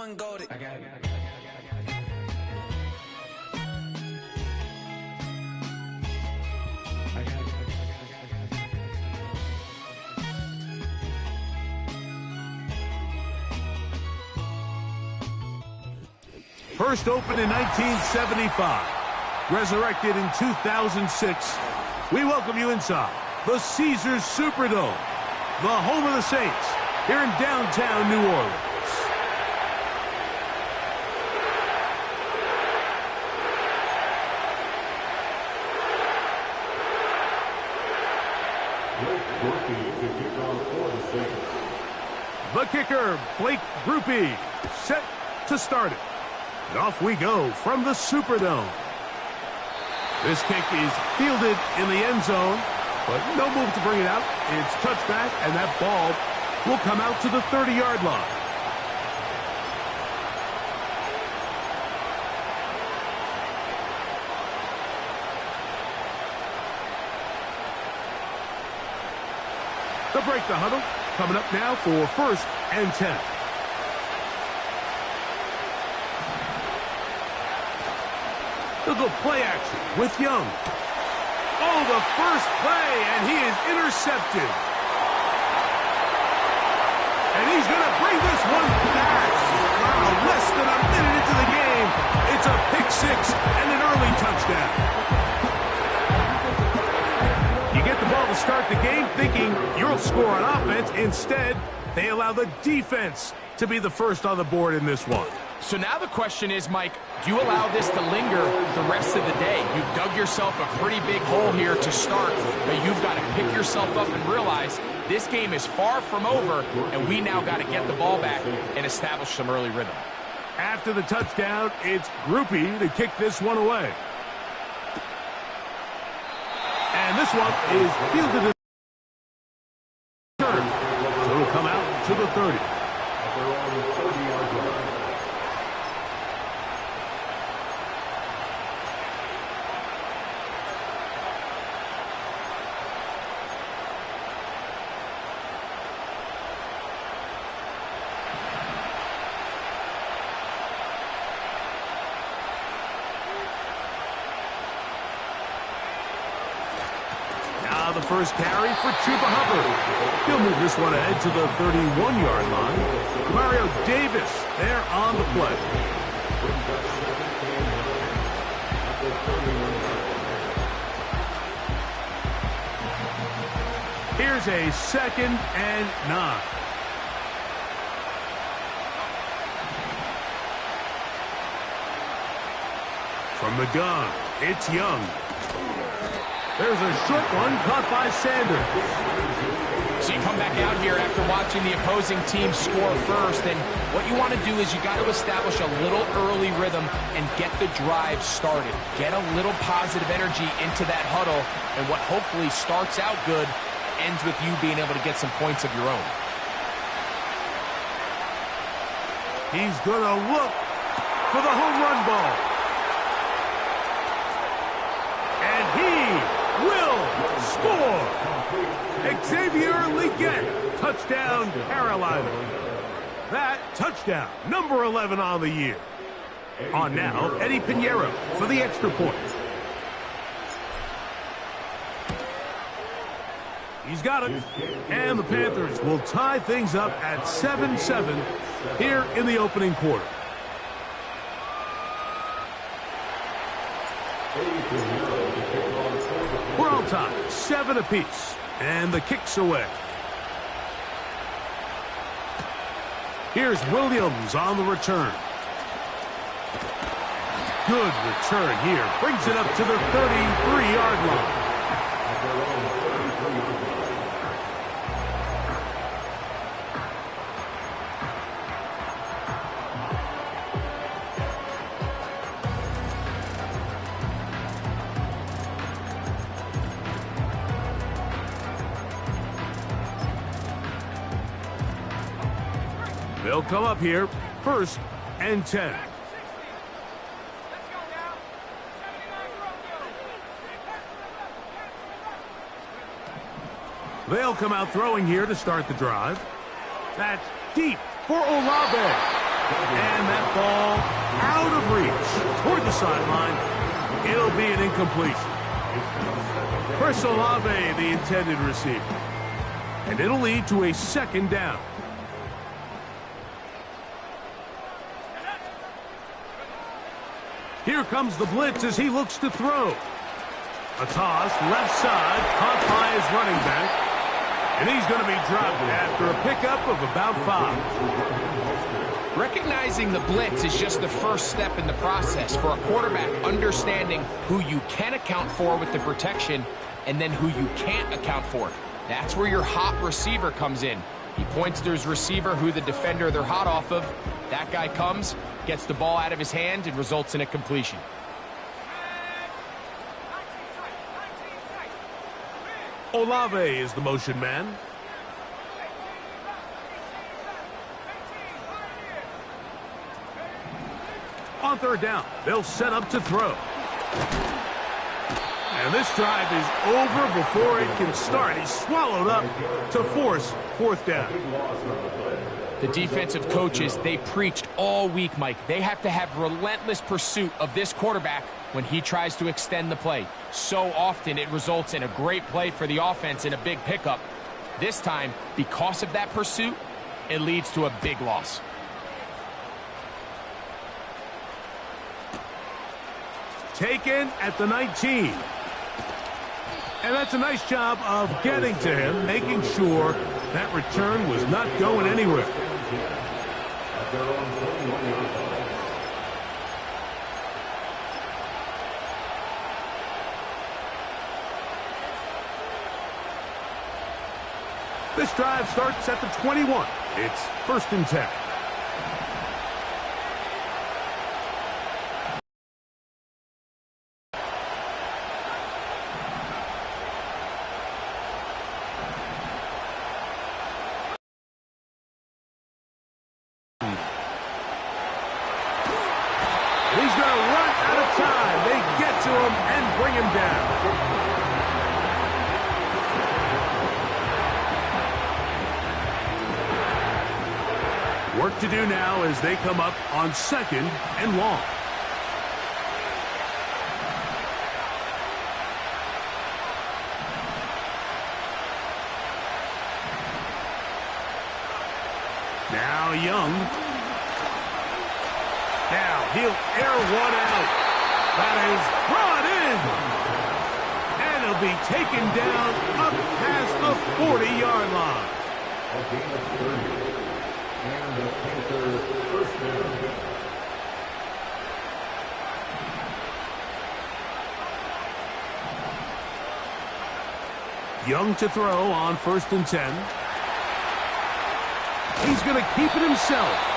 one goated. First opened in 1975, resurrected in 2006. We welcome you inside the Caesars Superdome, the home of the Saints, here in downtown New Orleans. The kicker, Blake Groupie, set to start it. And off we go from the Superdome. This kick is fielded in the end zone, but no move to bring it out. It's touchback, and that ball will come out to the 30-yard line. The break the huddle, coming up now for 1st and 10. They'll go play action with Young. Oh, the first play, and he is intercepted. And he's going to bring this one back. Wow, less than a minute into the game. It's a pick six and an early touchdown. You get the ball to start the game thinking you'll score on offense. Instead, they allow the defense to be the first on the board in this one. So now the question is, Mike, do you allow this to linger the rest of the day? You've dug yourself a pretty big hole here to start, but you've got to pick yourself up and realize this game is far from over, and we now got to get the ball back and establish some early rhythm. After the touchdown, it's Groupie to kick this one away. And this one is fielded in the return. So it'll come out to the 30. The first carry for Chuba Hubbard. He'll move this one ahead to the 31-yard line. Mario Davis there on the play. Here's a 2nd and 9. From the gun, it's Young. There's a short one caught by Sanders. So you come back out here after watching the opposing team score first, and what you want to do is you got to establish a little early rhythm and get the drive started. Get a little positive energy into that huddle, and what hopefully starts out good ends with you being able to get some points of your own. He's going to look for the home run ball. And he will score. Xavier Legette, touchdown Carolina. That touchdown, number 11 on the year. On now, Eddie Pinheiro for the extra point. He's got it. And the Panthers will tie things up at 7-7 here in the opening quarter. We're on top, 7 apiece, and the kick's away. Here's Williams on the return. Good return here. Brings it up to the 33-yard line. They'll come up here, 1st and 10. They'll come out throwing here to start the drive. That's deep for Olave. And that ball out of reach toward the sideline. It'll be an incompletion. Chris Olave, the intended receiver. And it'll lead to a second down. Here comes the blitz as he looks to throw. A toss, left side, caught by his running back. And he's going to be dropped after a pickup of about 5. Recognizing the blitz is just the first step in the process for a quarterback, understanding who you can account for with the protection and then who you can't account for. That's where your hot receiver comes in. He points to his receiver, who the defender they're hot off of. That guy comes, gets the ball out of his hand, and results in a completion. Olave is the motion man. On third down, they'll set up to throw. And this drive is over before it can start. He's swallowed up to force fourth down. The defensive coaches, they preached all week, Mike. They have to have relentless pursuit of this quarterback when he tries to extend the play. So often it results in a great play for the offense and a big pickup. This time, because of that pursuit, it leads to a big loss. Taken at the 19. And that's a nice job of getting to him, making sure that return was not going anywhere. This drive starts at the 21. It's 1st and 10. He's going to run out of time. They get to him and bring him down. Work to do now as they come up on 2nd and long. Now Young. Now he'll air one out. That is brought in. And he'll be taken down up past the 40-yard line. A gain of 30. And the Panthers first down. Young to throw on 1st and 10. He's going to keep it himself.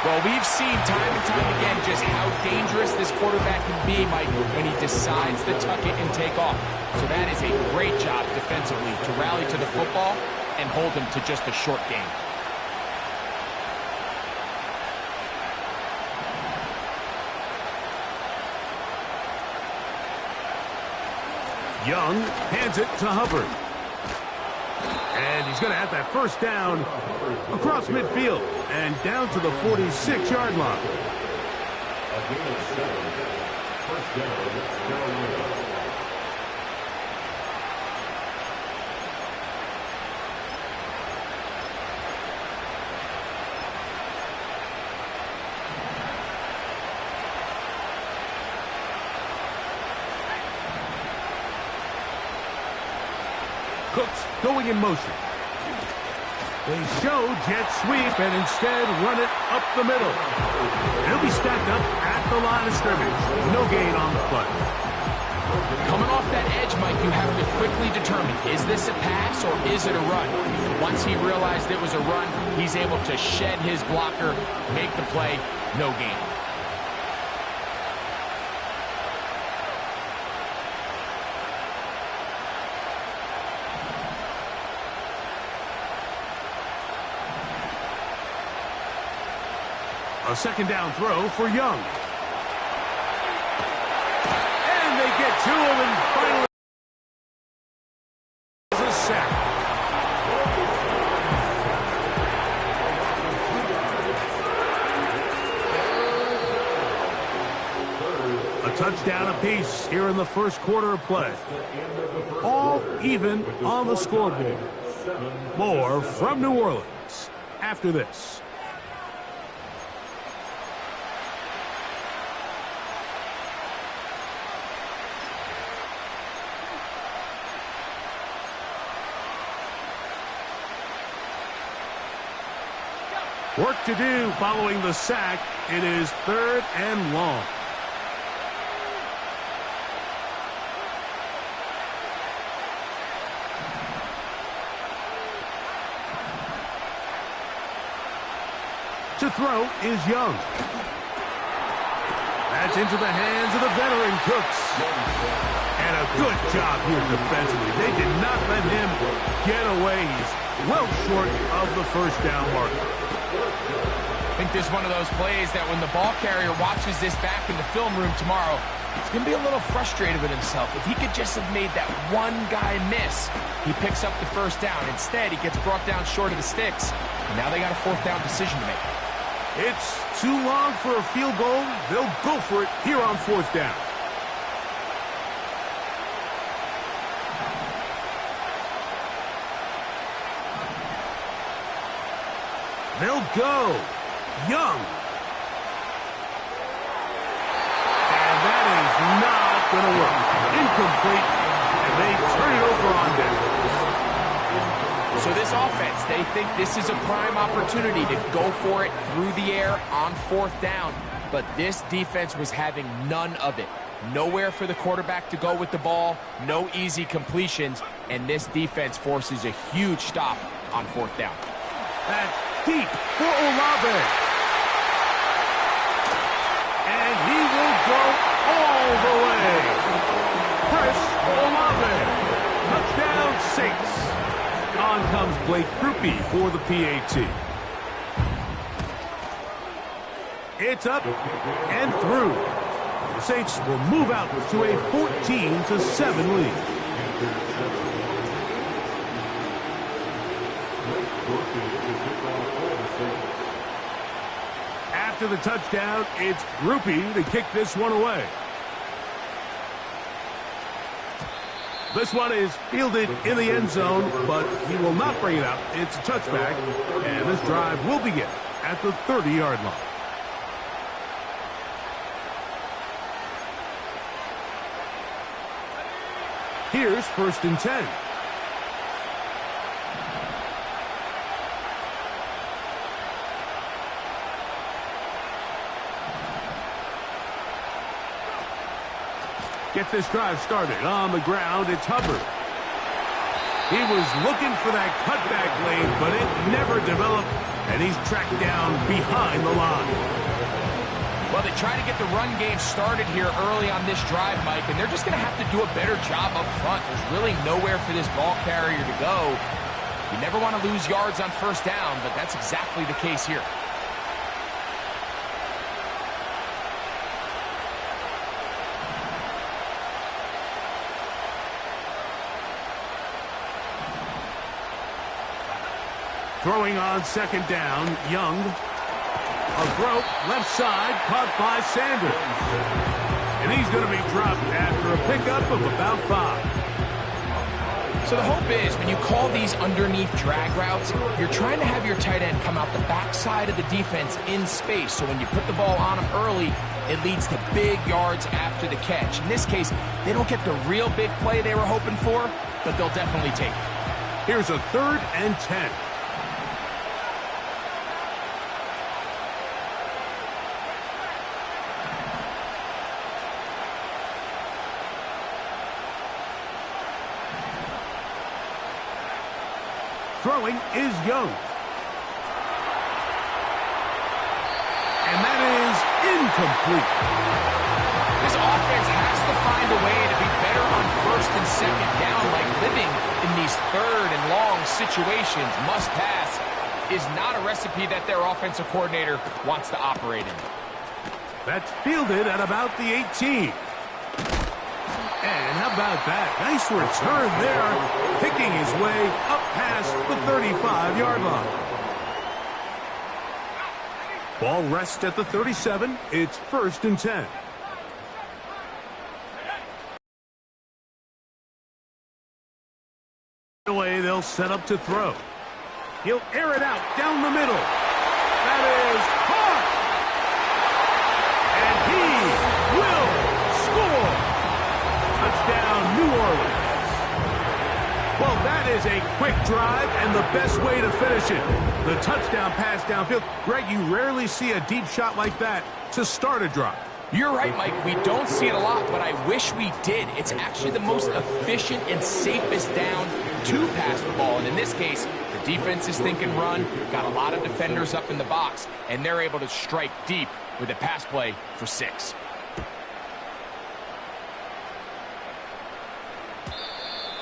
Well, we've seen time and time again just how dangerous this quarterback can be, Mike, when he decides to tuck it and take off. So that is a great job defensively to rally to the football and hold him to just a short game. Young hands it to Hubbard. And he's going to have that first down across midfield and down to the 46-yard line. A gain of 7. First down, Carolina. Cooks going in motion. They show jet sweep and instead run it up the middle. He'll be stacked up at the line of scrimmage. No gain on the play. Coming off that edge, Mike, you have to quickly determine, is this a pass or is it a run? Once he realized it was a run, he's able to shed his blocker, make the play, no gain. A second down throw for Young. And they get to him and finally a sack. touchdown apiece here in the first quarter of play. All even on the scoreboard. More from New Orleans after this. Work to do following the sack. It is 3rd and long. To throw is Young. That's into the hands of the veteran Cooks. And a good job here defensively. They did not let him get away. He's well short of the first down marker. I think this is one of those plays that when the ball carrier watches this back in the film room tomorrow, he's going to be a little frustrated with himself. If he could just have made that one guy miss, he picks up the first down. Instead, he gets brought down short of the sticks. And now they got a 4th down decision to make. It's too long for a field goal. They'll go for it here on 4th down. They'll go. Young. And that is not going to work. Incomplete. And they turn it over on down. So this offense, they think this is a prime opportunity to go for it through the air on 4th down. But this defense was having none of it. Nowhere for the quarterback to go with the ball. No easy completions. And this defense forces a huge stop on 4th down. That's deep for Olave. And he will go all the way. Chris Olave. Touchdown Saints. On comes Blake Grupe for the PAT. It's up and through. The Saints will move out to a 14-7 lead. After the touchdown, it's Grupe to kick this one away. This one is fielded in the end zone, but he will not bring it out. It's a touchback, and this drive will begin at the 30-yard line. Here's 1st and 10. Get this drive started on the ground. It's Hubbard. He was looking for that cutback lane, but it never developed, and he's tracked down behind the line. Well, they try to get the run game started here early on this drive, Mike, and they're just going to have to do a better job up front. There's really nowhere for this ball carrier to go. You never want to lose yards on 1st down, but that's exactly the case here. Throwing on 2nd down, Young. A throw, left side, caught by Sanders. And he's going to be dropped after a pickup of about 5. So the hope is when you call these underneath drag routes, you're trying to have your tight end come out the backside of the defense in space. So when you put the ball on him early, it leads to big yards after the catch. In this case, they don't get the real big play they were hoping for, but they'll definitely take it. Here's a 3rd and 10. Throwing is Young. And that is incomplete. This offense has to find a way to be better on 1st and 2nd down, like living in these 3rd and long situations. Must pass is not a recipe that their offensive coordinator wants to operate in. That's fielded at about the 18. And how about that? Nice return there, picking his way up past the 35-yard line. Ball rests at the 37. It's 1st and 10. They'll set up to throw. He'll air it out down the middle. That is caught. And he will score. Touchdown, New Orleans. Well, that is a quick drive and the best way to finish it. The touchdown pass downfield. Greg, you rarely see a deep shot like that to start a drive. You're right, Mike. We don't see it a lot, but I wish we did. It's actually the most efficient and safest down to pass the ball. And in this case, the defense is thinking run, got a lot of defenders up in the box, and they're able to strike deep with a pass play for 6.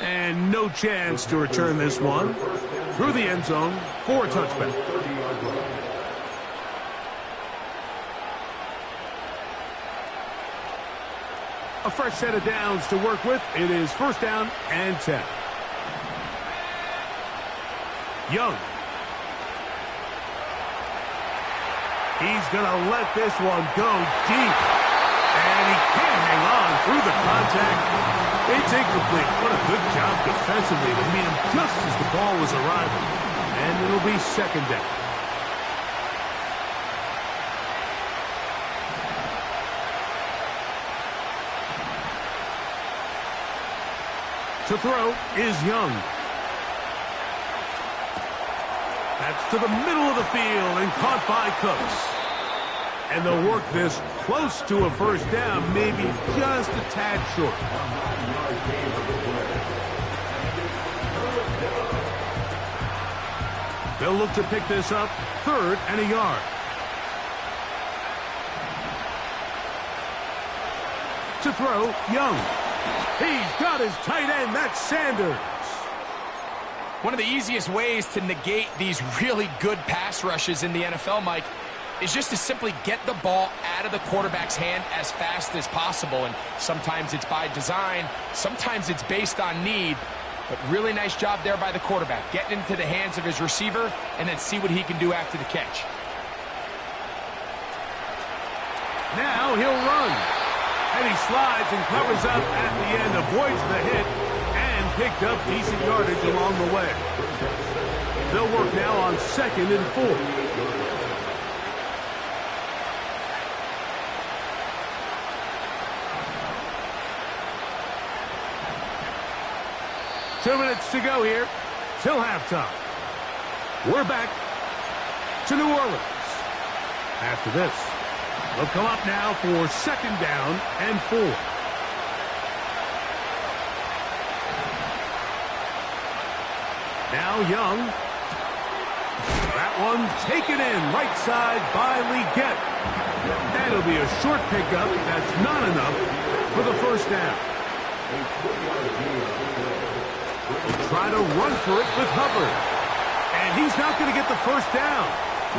And no chance to return this one. Through the end zone for a touchback. A fresh set of downs to work with. It is first down and 10. Young. He's going to let this one go deep. And he can't hang on through the contact. It's incomplete. What a good job defensively to meet him just as the ball was arriving. And it'll be second down. To throw is Young. That's to the middle of the field and caught by Cooks. And they'll work this close to a first down, maybe just a tad short. They'll look to pick this up, 3rd and a yard. To throw, Young. He's got his tight end. That's Sanders. One of the easiest ways to negate these really good pass rushes in the NFL, Mike, is just to simply get the ball out of the quarterback's hand as fast as possible. And sometimes it's by design, sometimes it's based on need. But really nice job there by the quarterback, getting into the hands of his receiver and then see what he can do after the catch. Now he'll run. And he slides and covers up at the end, avoids the hit, and picked up decent yardage along the way. They'll work now on 2nd and 4. Two minutes to go here till halftime. We're back to New Orleans. After this, they'll come up now for 2nd down and 4. Now Young. That one taken in right side by Leggett. That'll be a short pickup. That's not enough for the first down. Try to run for it with Hubbard. And he's not going to get the first down.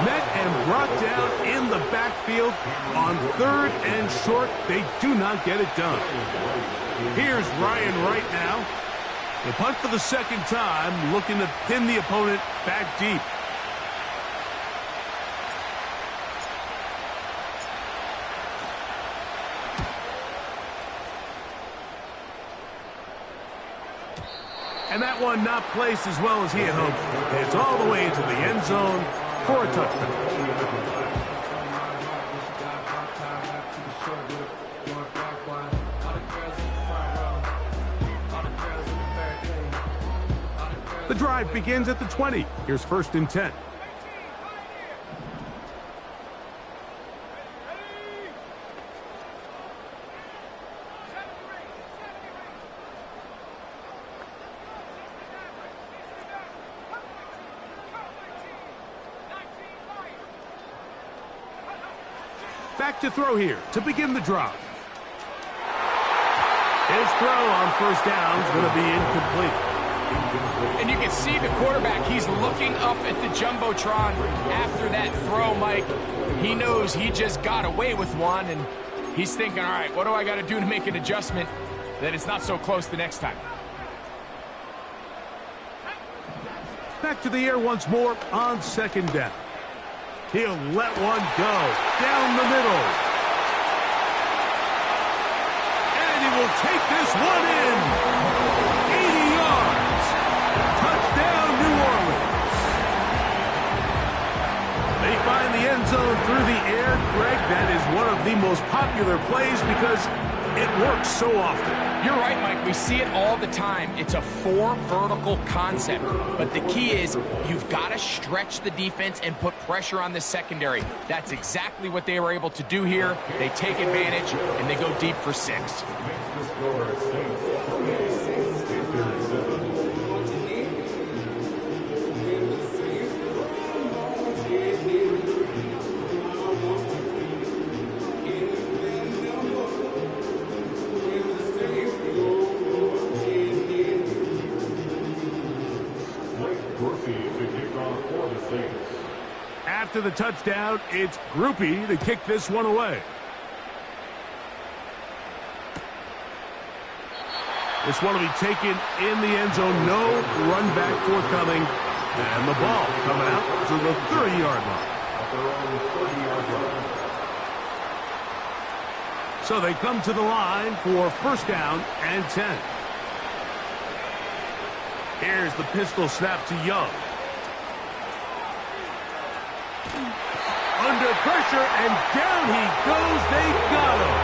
Met and brought down in the backfield on 3rd and short. They do not get it done. Here's Ryan Wright now. The punt for the 2nd time, looking to pin the opponent back deep. And that one not placed as well as he had hoped. It's all the way into the end zone for a touchdown. The drive begins at the 20. Here's 1st and 10. Back to throw here to begin the drive. His throw on first down is going to be incomplete. And you can see the quarterback, he's looking up at the Jumbotron after that throw, Mike. He knows he just got away with one, and he's thinking, all right, what do I got to do to make an adjustment that it's not so close the next time? Back to the air once more on 2nd down. He'll let one go down the middle. And he will take this one in. 80 yards. Touchdown. popular plays because it works so often. You're right, Mike. We see it all the time. It's a 4 vertical concept. But the key is you've got to stretch the defense and put pressure on the secondary. That's exactly what they were able to do here. They take advantage, and they go deep for 6. After the touchdown, it's Groupie to kick this one away. This one will be taken in the end zone. No run back forthcoming. And the ball coming out to the 30-yard line. So they come to the line for first down and 10. Here's the pistol snap to Young. Under pressure, and down he goes. They got him.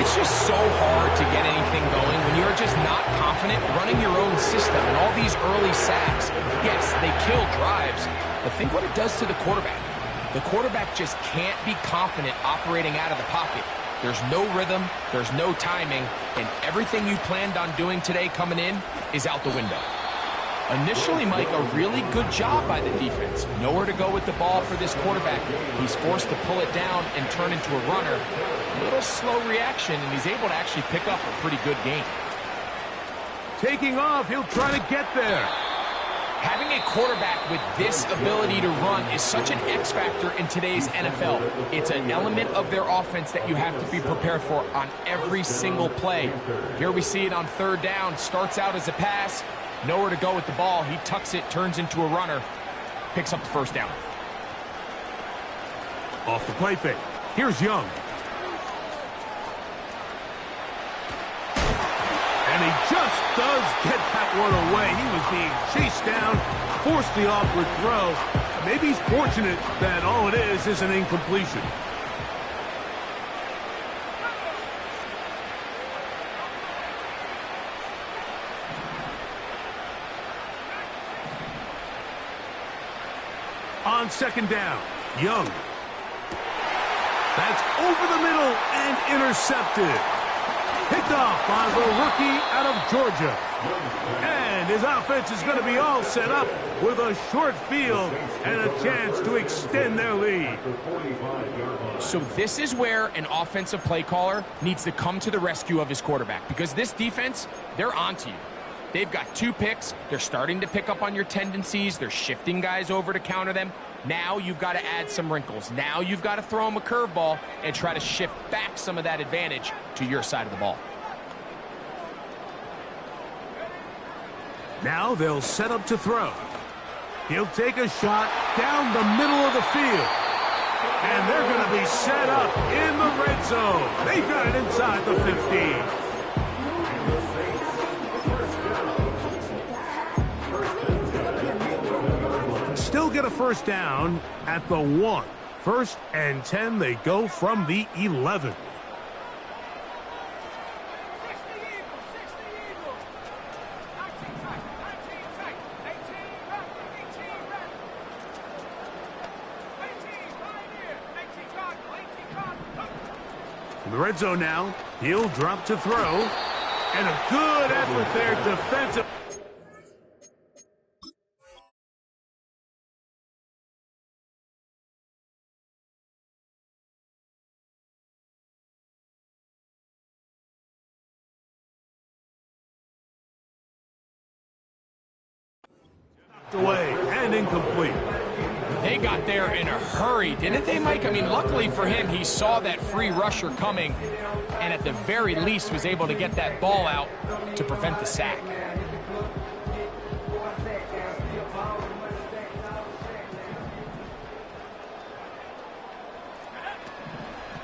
It's just so hard to get anything going when you're just not confident running your own system. And all these early sacks, yes, they kill drives, but think what it does to the quarterback. The quarterback just can't be confident operating out of the pocket. There's no rhythm, there's no timing, and everything you planned on doing today coming in is out the window. Initially, Mike, a really good job by the defense. Nowhere to go with the ball for this quarterback. He's forced to pull it down and turn into a runner. A little slow reaction, and he's able to actually pick up a pretty good gain. Taking off, he'll try to get there. Having a quarterback with this ability to run is such an X factor in today's NFL. It's an element of their offense that you have to be prepared for on every single play. Here we see it on third down. Starts out as a pass. Nowhere to go with the ball. He tucks it, turns into a runner, picks up the first down. Off the play fake. Here's Young. And he just does get that one away. He was being chased down, forced the awkward throw. Maybe he's fortunate that all it is an incompletion. On second down, Young. That's over the middle and intercepted. Picked off by the rookie out of Georgia. And his offense is going to be all set up with a short field and a chance to extend their lead. So this is where an offensive play caller needs to come to the rescue of his quarterback, because this defense, they're onto you. They've got 2 picks. They're starting to pick up on your tendencies. They're shifting guys over to counter them. Now you've got to add some wrinkles. Now you've got to throw them a curveball and try to shift back some of that advantage to your side of the ball. Now they'll set up to throw. He'll take a shot down the middle of the field. And they're going to be set up in the red zone. They've got it inside the 15. Still get a first down at the 1. First and 10, they go from the 11. In the red zone now, he'll drop to throw. And a good effort there defensive. Away and incomplete. They got there in a hurry, didn't they, Mike? I mean, luckily for him, he saw that free rusher coming and at the very least was able to get that ball out to prevent the sack.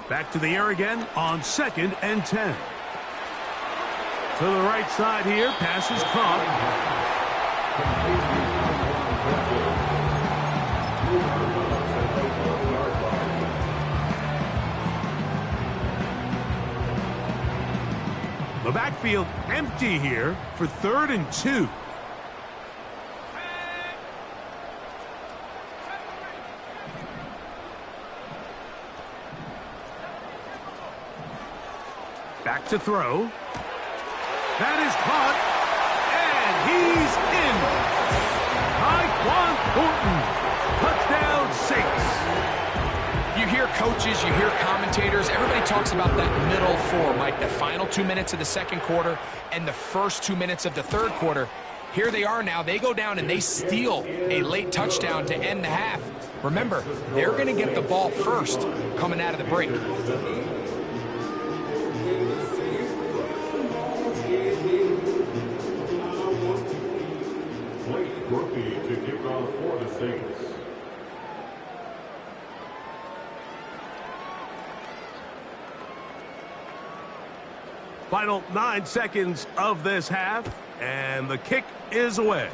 Back to the air again on second and 10. To the right side here, pass is caught. The backfield empty here for 3rd and 2. Back to throw. That is caught, and he's in. Tyquan Thornton, touchdown Saints. You hear coaches, you hear commentators, everybody talks about that middle four, Mike, the final 2 minutes of the second quarter and the first 2 minutes of the third quarter. Here they are now. They go down and they steal a late touchdown to end the half. Remember, they're going to get the ball first coming out of the break. To kick off for the Saints. Final 9 seconds of this half, and the kick is away.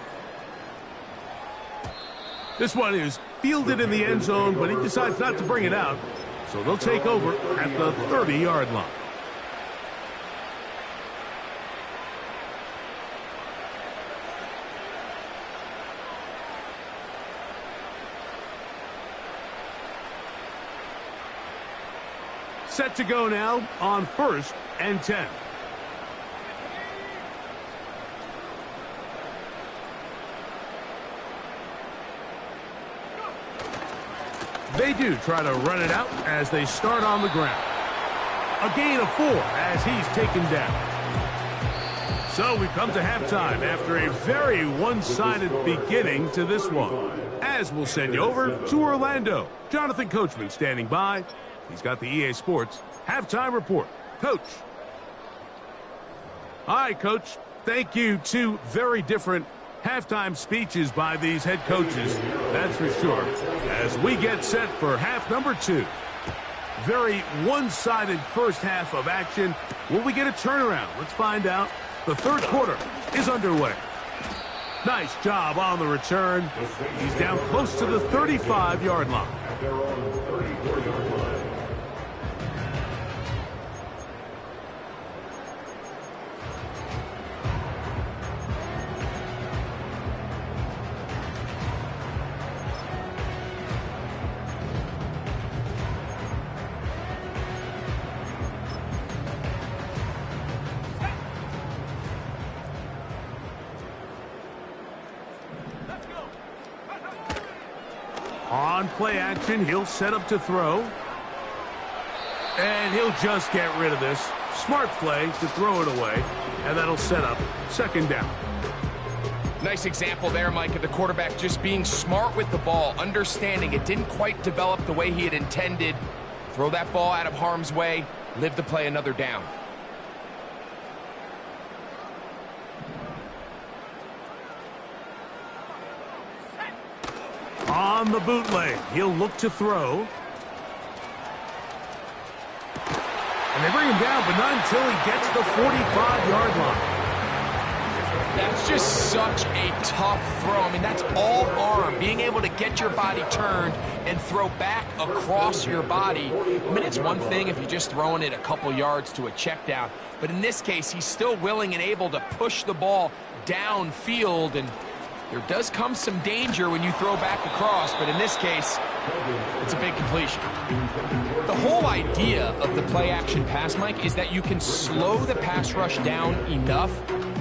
This one is fielded in the end zone, but he decides not to bring it out, so they'll take over at the 30-yard line. Set to go now on 1st and 10. They do try to run it out as they start on the ground. A gain of 4 as he's taken down. So we come to halftime after a very one-sided beginning to this one. As we'll send you over to Orlando. Jonathan Coachman standing by. He's got the EA Sports halftime report. Coach. Hi, Coach. Thank you. 2 very different halftime speeches by these head coaches, that's for sure, as we get set for half number 2. Very one-sided first half of action. Will we get a turnaround? Let's find out. The third quarter is underway. Nice job on the return. He's down close to the 35-yard line. On play action, he'll set up to throw. And he'll just get rid of this. Smart play to throw it away. And that'll set up 2nd down. Nice example there, Mike, of the quarterback just being smart with the ball, understanding it didn't quite develop the way he had intended. Throw that ball out of harm's way, live to play another down. On the bootleg, he'll look to throw. And they bring him down, but not until he gets the 45-yard line. That's just such a tough throw. I mean, that's all arm. Being able to get your body turned and throw back across your body. I mean, it's one thing if you're just throwing it a couple yards to a check down. But in this case, he's still willing and able to push the ball downfield, and there does come some danger when you throw back across, but in this case, it's a big completion. The whole idea of the play-action pass, Mike, is that you can slow the pass rush down enough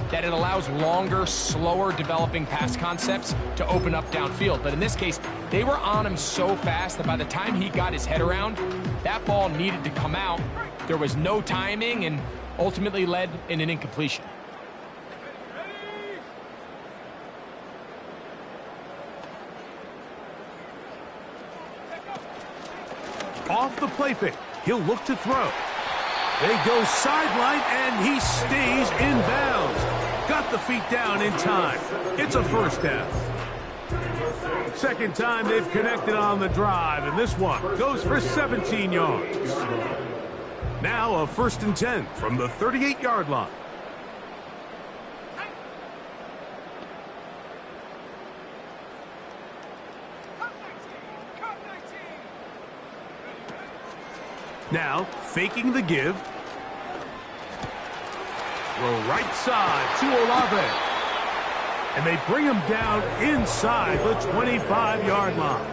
that it allows longer, slower developing pass concepts to open up downfield. But in this case, they were on him so fast that by the time he got his head around, that ball needed to come out. There was no timing and ultimately led in an incompletion. Off the play fake, he'll look to throw. They go sideline, and he stays in bounds. Got the feet down in time. It's a 1st down. Second time they've connected on the drive, and this one goes for 17 yards. Now a 1st and 10 from the 38-yard line. Now, faking the give. Throw right side to Olave. And they bring him down inside the 25-yard line.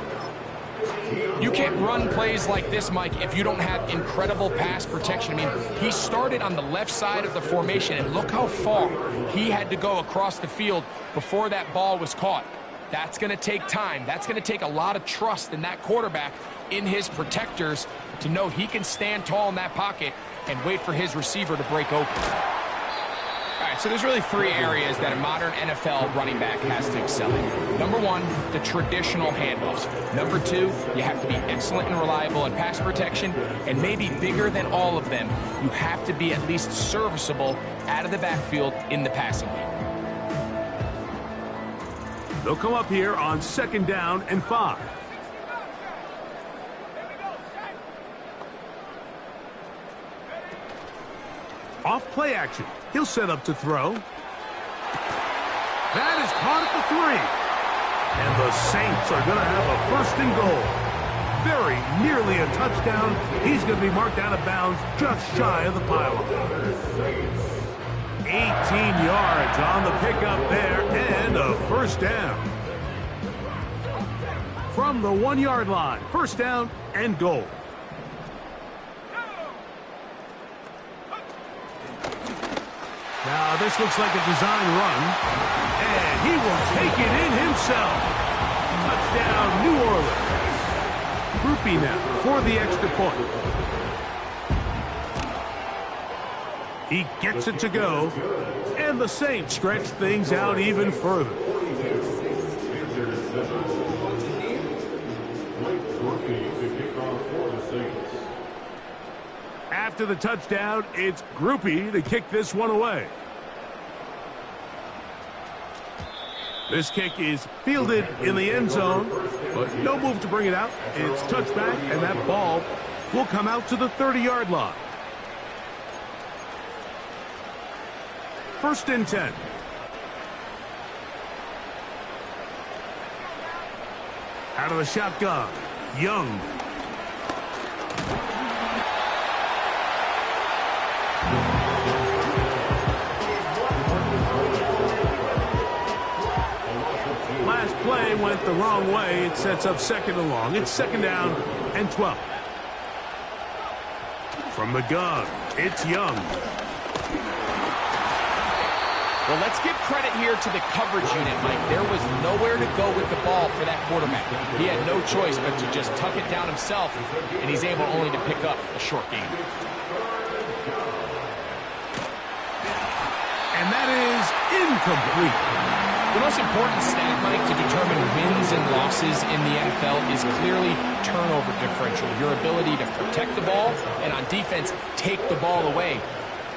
You can't run plays like this, Mike, if you don't have incredible pass protection. I mean, he started on the left side of the formation, and look how far he had to go across the field before that ball was caught. That's going to take time. That's going to take a lot of trust in that quarterback, in his protectors, to know he can stand tall in that pocket and wait for his receiver to break open. All right, so there's really three areas that a modern NFL running back has to excel in. Number one, the traditional handoffs. Number two, you have to be excellent and reliable in pass protection. And maybe bigger than all of them, you have to be at least serviceable out of the backfield in the passing game. They'll come up here on 2nd down and 5. Off play action. He'll set up to throw. That is caught at the 3. And the Saints are going to have a 1st and goal. Very nearly a touchdown. He's going to be marked out of bounds just shy of the pylon. 18 yards on the pickup there and a 1st down. From the 1-yard line, 1st down and goal. Now, this looks like a design run, and he will take it in himself. Touchdown, New Orleans. Groupie now for the extra point. He gets it to go, and the Saints stretch things out even further. After the touchdown, it's Groupie to kick this one away. This kick is fielded in the end zone, but no move to bring it out. It's touchback, and that ball will come out to the 30-yard line. 1st and 10. Out of the shotgun, Young. Last play went the wrong way. It sets up 2nd and long. It's 2nd down and 12. From the gun, it's Young. Well, let's give credit here to the coverage unit, Mike. There was nowhere to go with the ball for that quarterback. He had no choice but to just tuck it down himself, and he's able only to pick up a short gain. And that is incomplete. The most important stat, Mike, to determine wins and losses in the NFL is clearly turnover differential, your ability to protect the ball and on defense take the ball away.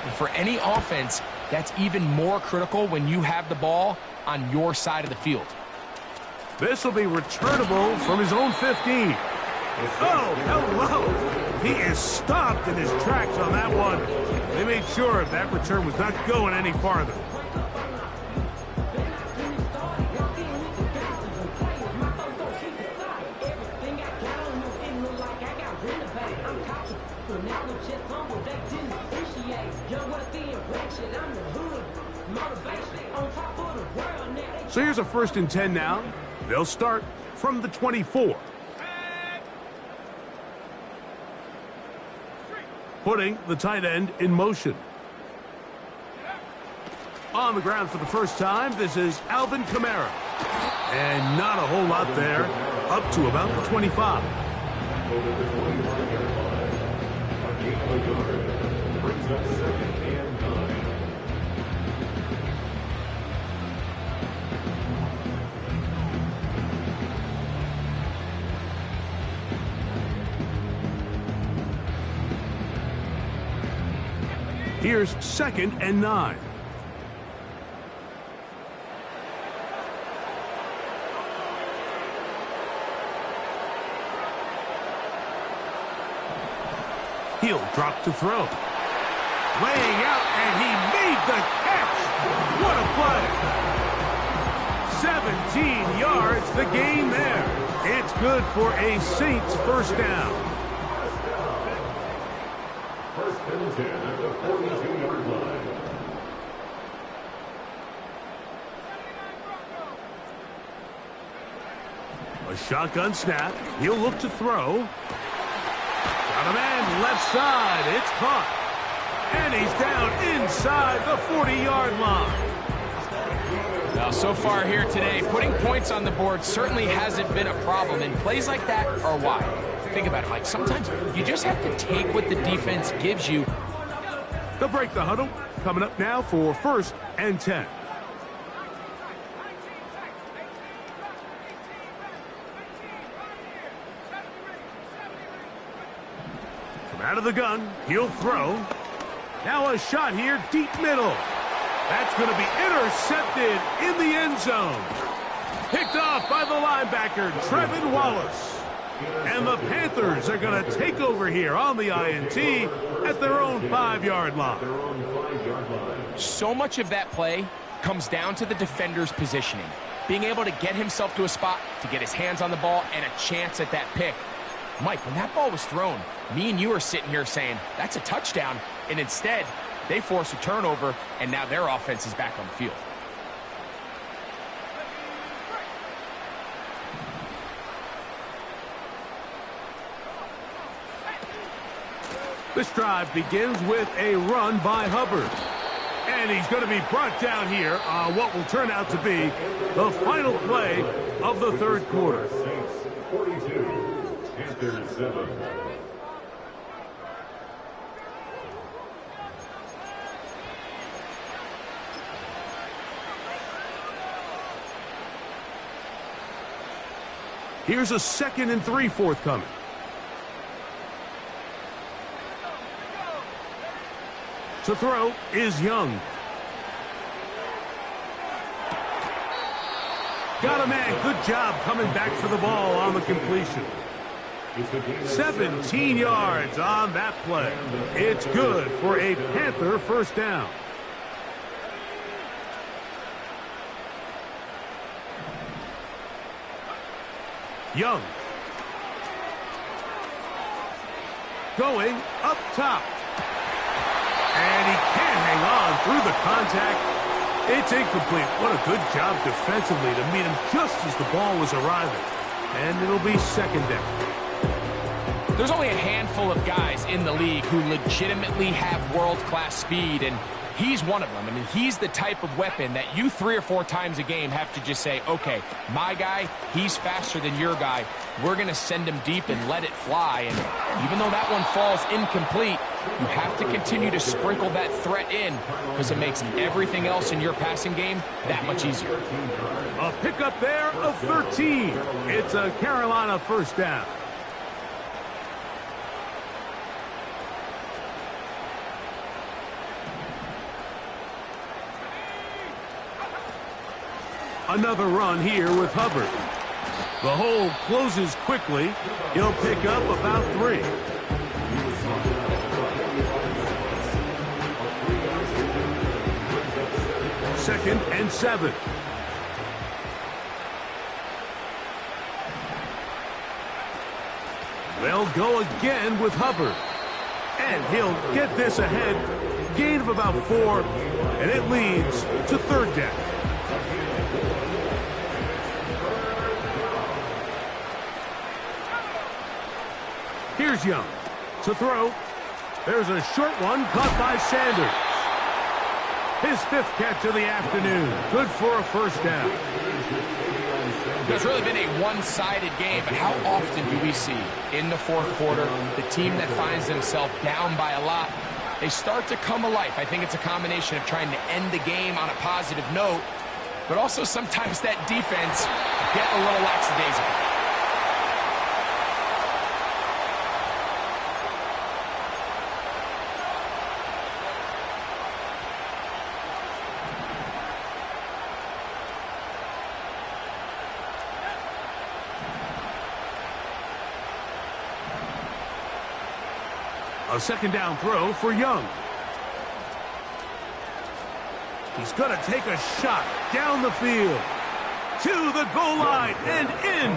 And for any offense, that's even more critical when you have the ball on your side of the field. This will be returnable from his own 15. Oh, hello. He is stopped in his tracks on that one. They made sure that return was not going any farther. So here's a 1st and 10 now. They'll start from the 24. Putting the tight end in motion. On the ground for the first time, this is Alvin Kamara. And not a whole lot there, up to about the 25. Here's 2nd and 9. He'll drop to throw. Laying out, and he made the catch. What a play. 17 yards, the gain there. It's good for a Saints 1st down. 1st and 10 at the 42-yard line. A shotgun snap. He'll look to throw. Got a man left side. It's caught. And he's down inside the 40-yard line. Now, so far here today, putting points on the board certainly hasn't been a problem, and plays like that are why. Think about it, Mike. Sometimes you just have to take what the defense gives you. They'll break the huddle. Coming up now for 1st and 10. From out of the gun, he'll throw. Now a shot here, deep middle. That's going to be intercepted in the end zone. Picked off by the linebacker, Trevin Wallace. And the Panthers are going to take over here on the INT at their own 5-yard line. So much of that play comes down to the defender's positioning. Being able to get himself to a spot, to get his hands on the ball, and a chance at that pick. Mike, when that ball was thrown, me and you are sitting here saying, that's a touchdown. And instead, they force a turnover, and now their offense is back on the field. This drive begins with a run by Hubbard. And he's going to be brought down here on what will turn out to be the final play of the third quarter. Saints 42, Panthers 7. Here's a 2nd and 3 forthcoming. To throw is Young. Got a man. Good job coming back for the ball on the completion. 17 yards on that play. It's good for a Panther first down. Young. Going up top. And he can't hang on through the contact. It's incomplete. What a good job defensively to meet him just as the ball was arriving. And it'll be 2nd down. There's only a handful of guys in the league who legitimately have world-class speed, and he's one of them. I mean, he's the type of weapon that you 3 or 4 times a game have to just say, okay, my guy, he's faster than your guy. We're going to send him deep and let it fly. And even though that one falls incomplete, you have to continue to sprinkle that threat in because it makes everything else in your passing game that much easier. A pickup there of 13. It's a Carolina first down. Another run here with Hubbard. The hole closes quickly. He'll pick up about 3. Second and 7. They'll go again with Hubbard. And he'll get this ahead. Gain of about 4. And it leads to 3rd down. Here's Young to throw. There's a short one caught by Sanders. His 5th catch of the afternoon. Good for a first down. It's really been a one-sided game, but how often do we see in the 4th quarter the team that finds themselves down by a lot, they start to come alive. I think it's a combination of trying to end the game on a positive note, but also sometimes that defense get a little lackadaisical. A 2nd down throw for Young. He's going to take a shot down the field. To the goal line and in.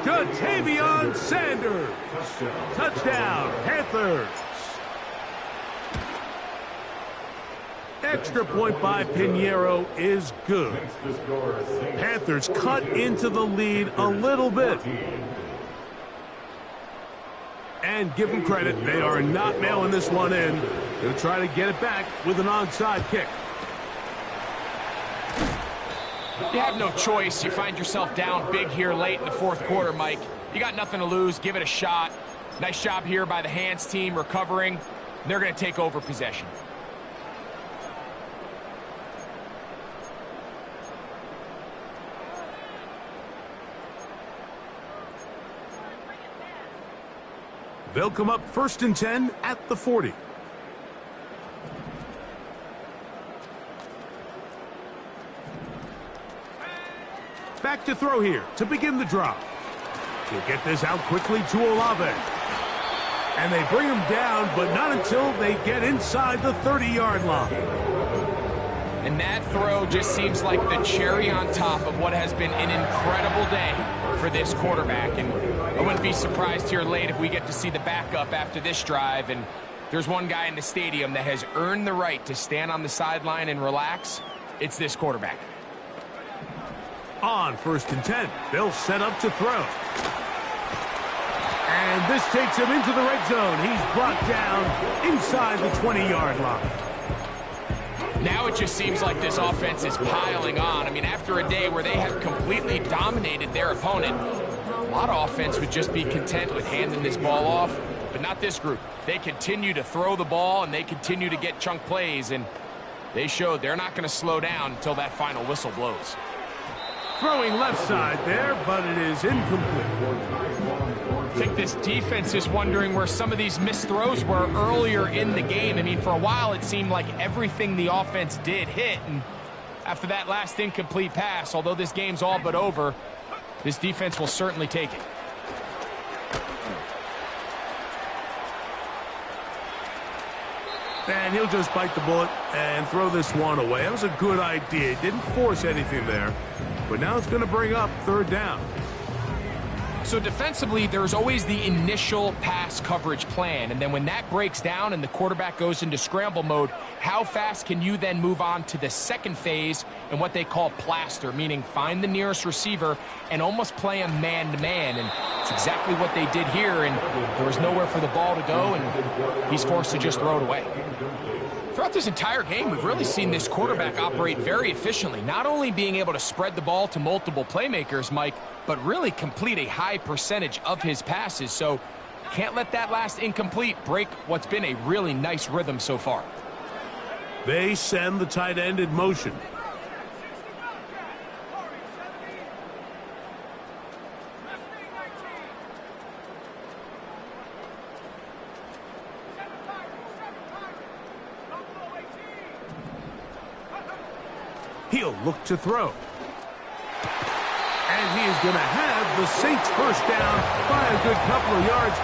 Jatavion Sanders. Touchdown, Panthers. extra point by Pinheiro is good. Panthers cut into the lead a little bit. And give them credit, they are not mailing this one in. They'll try to get it back with an onside kick. You have no choice. You find yourself down big here late in the fourth quarter, Mike. You got nothing to lose. Give it a shot. Nice job here by the hands team recovering. They're going to take over possession. They'll come up 1st and 10 at the 40. Back to throw here to begin the drop. He'll get this out quickly to Olave. And they bring him down, but not until they get inside the 30-yard line. And that throw just seems like the cherry on top of what has been an incredible day for this quarterback. And I wouldn't be surprised here late if we get to see the backup after this drive. And there's one guy in the stadium that has earned the right to stand on the sideline and relax. It's this quarterback. On 1st and 10, they'll set up to throw. And this takes him into the red zone. He's brought down inside the 20-yard line. Now it just seems like this offense is piling on. I mean, after a day where they have completely dominated their opponent, a lot of offense would just be content with handing this ball off, but not this group. They continue to throw the ball, and they continue to get chunk plays, and they showed they're not going to slow down until that final whistle blows. Throwing left side there, but it is incomplete. I think this defense is wondering where some of these missed throws were earlier in the game. I mean, for a while it seemed like everything the offense did hit, and after that last incomplete pass, although this game's all but over, this defense will certainly take it. And he'll just bite the bullet and throw this one away. That was a good idea. He didn't force anything there, but now it's going to bring up 3rd down. So defensively, there's always the initial pass coverage plan, and then when that breaks down and the quarterback goes into scramble mode, how fast can you then move on to the second phase and what they call plaster, meaning find the nearest receiver and almost play a man-to-man, and it's exactly what they did here, and there was nowhere for the ball to go, and he's forced to just throw it away. Throughout this entire game, we've really seen this quarterback operate very efficiently, not only being able to spread the ball to multiple playmakers, Mike, but really complete a high percentage of his passes. So can't let that last incomplete break what's been a really nice rhythm so far. They send the tight end in motion. He'll look to throw. And he is going to have the Saints first down by a good couple of yards,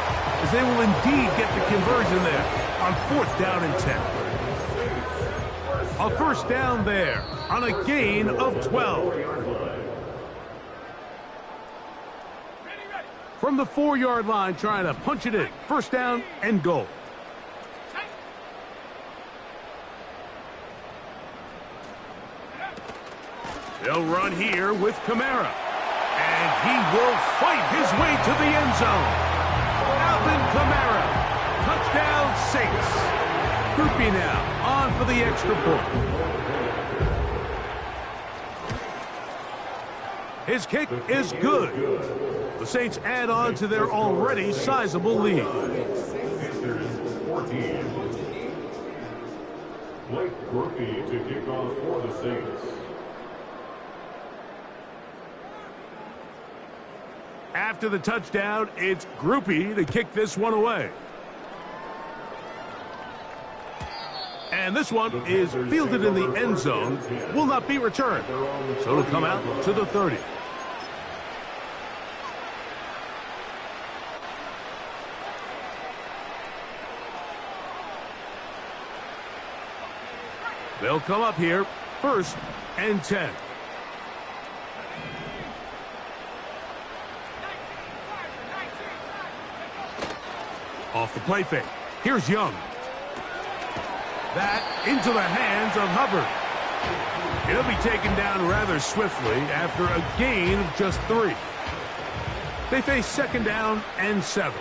as they will indeed get the conversion there on 4th down and 10. A first down there on a gain of 12. From the 4-yard line, trying to punch it in. First down and goal. They'll run here with Kamara. And he will fight his way to the end zone. Alvin Kamara. Touchdown, Saints. Groupie now on for the extra point. His kick is good. The Saints add on to their already sizable lead. Blake Groupie to kick off for the Saints. After the touchdown, it's Groupie to kick this one away. And this one is fielded in the end zone, will not be returned. So it'll come out to the 30. They'll come up here, 1st and 10. Off the play fake. Here's Young. That into the hands of Hubbard. He'll be taken down rather swiftly after a gain of just 3. They face 2nd down and 7.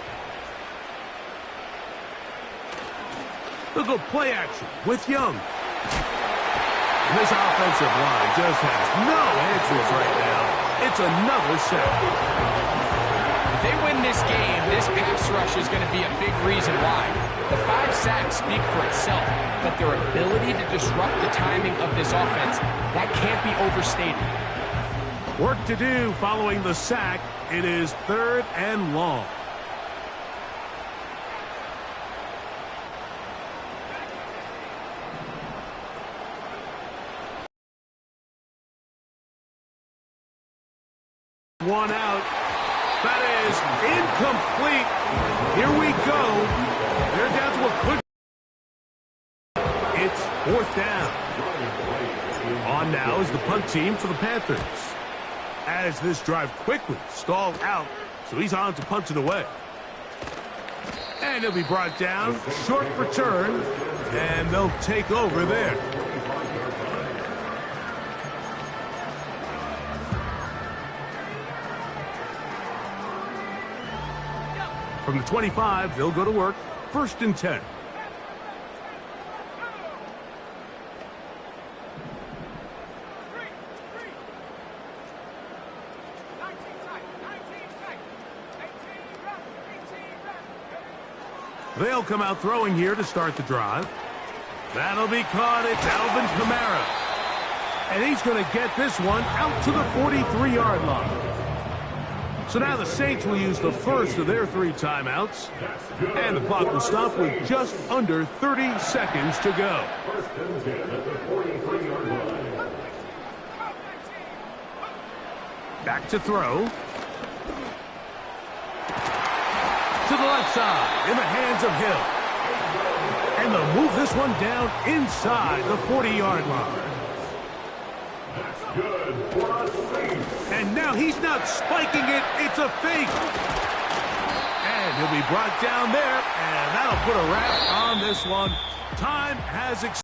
They'll go play action with Young. And this offensive line just has no answers right now. It's another sack. If they win this game, this pass rush is going to be a big reason why. The 5 sacks speak for itself, but their ability to disrupt the timing of this offense, that can't be overstated. Work to do following the sack. It is 3rd and long. One out. That is incomplete. Here we go. They're down to a quick. It's 4th down. On now is the punt team for the Panthers. As this drive quickly stalled out, so he's on to punt it away. And he'll be brought down. Short return. And they'll take over there. From the 25, they'll go to work. 1st and 10. They'll come out throwing here to start the drive. That'll be caught. It's Alvin Kamara. And he's going to get this one out to the 43-yard line. So now the Saints will use the first of their 3 timeouts. And the clock will stop with just under 30 seconds to go. Back to throw. To the left side, in the hands of Hill. And they'll move this one down inside the 40-yard line. That's good for a safe. And now he's not spiking it, it's a fake. And he'll be brought down there, and that'll put a wrap on this one. Time has expired.